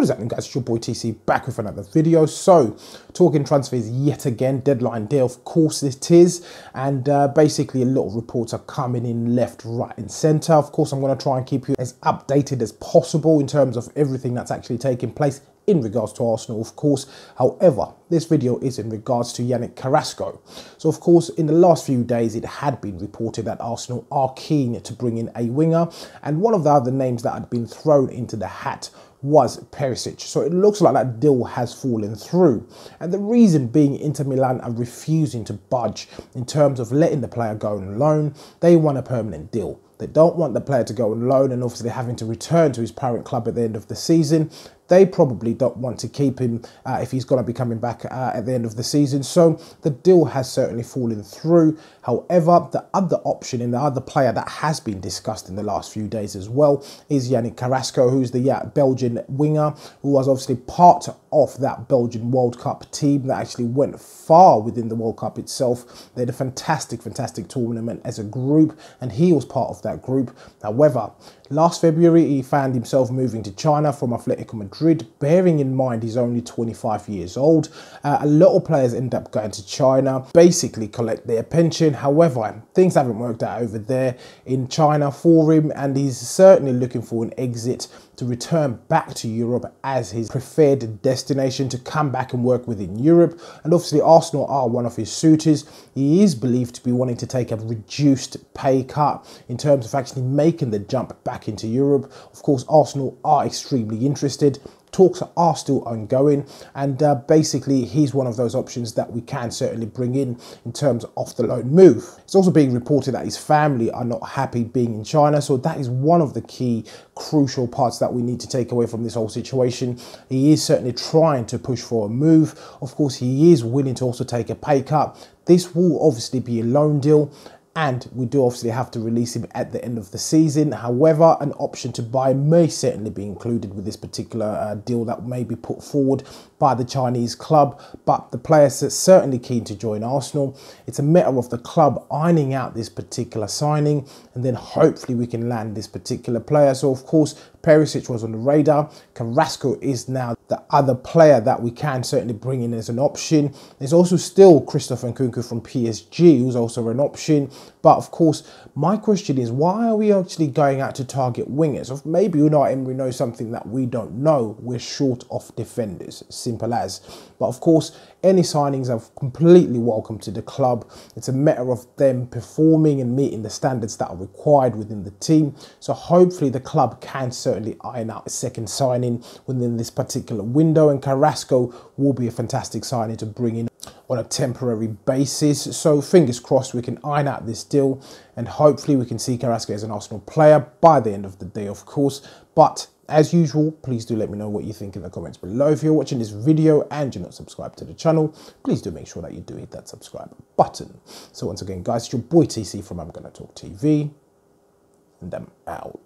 What is happening, guys? It's your boy TC back with another video. So, talking transfers yet again, deadline day, of course it is, and basically a lot of reports are coming in left, right and centre. Of course, I'm going to try and keep you as updated as possible in terms of everything that's actually taking place in regards to Arsenal, of course. However, this video is in regards to Yannick Carrasco. So, of course, in the last few days, it had been reported that Arsenal are keen to bring in a winger, and one of the other names that had been thrown into the hat was Perisic. So it looks like that deal has fallen through. And the reason being, Inter Milan are refusing to budge in terms of letting the player go on loan. They want a permanent deal. They don't want the player to go on loan and obviously having to return to his parent club at the end of the season. They probably don't want to keep him if he's going to be coming back at the end of the season. So the deal has certainly fallen through. However, the other option and the other player that has been discussed in the last few days as well is Yannick Carrasco, who's the Belgian winger, who was obviously part of that Belgian World Cup team that actually went far within the World Cup itself. They had a fantastic tournament as a group, and he was part of that group. However, last February, he found himself moving to China from Atletico Madrid, bearing in mind he's only 25 years old. A lot of players end up going to China, basically collect their pension. However, things haven't worked out over there in China for him, and he's certainly looking for an exit to return back to Europe as his preferred destination, to come back and work within Europe. And obviously Arsenal are one of his suitors. He is believed to be wanting to take a reduced pay cut in terms of actually making the jump back into Europe. Of course, Arsenal are extremely interested. Talks are still ongoing, and basically he's one of those options that we can certainly bring in terms of the loan move. It's also being reported that his family are not happy being in China, so that is one of the key crucial parts that we need to take away from this whole situation. He is certainly trying to push for a move. Of course, he is willing to also take a pay cut. This will obviously be a loan deal, and we do obviously have to release him at the end of the season. However, an option to buy may certainly be included with this particular deal that may be put forward by the Chinese club. But the players are certainly keen to join Arsenal. It's a matter of the club ironing out this particular signing, and then hopefully we can land this particular player. So, of course, Perisic was on the radar. Carrasco is now the other player that we can certainly bring in as an option. There's also still Christopher Nkunku from PSG, who's also an option. But of course, my question is, why are we actually going out to target wingers? Or maybe Unai Emery knows something that we don't know. We're short of defenders, simple as. But of course, any signings are completely welcome to the club. It's a matter of them performing and meeting the standards that are required within the team. So hopefully the club can certainly iron out a second signing within this particular window, and Carrasco will be a fantastic signing to bring in on a temporary basis. So fingers crossed we can iron out this deal, and hopefully we can see Carrasco as an Arsenal player by the end of the day, of course. But as usual, please do let me know what you think in the comments below. If you're watching this video and you're not subscribed to the channel, please do make sure that you do hit that subscribe button. So once again, guys, it's your boy TC from I'm Gonna Talk TV, and I'm out.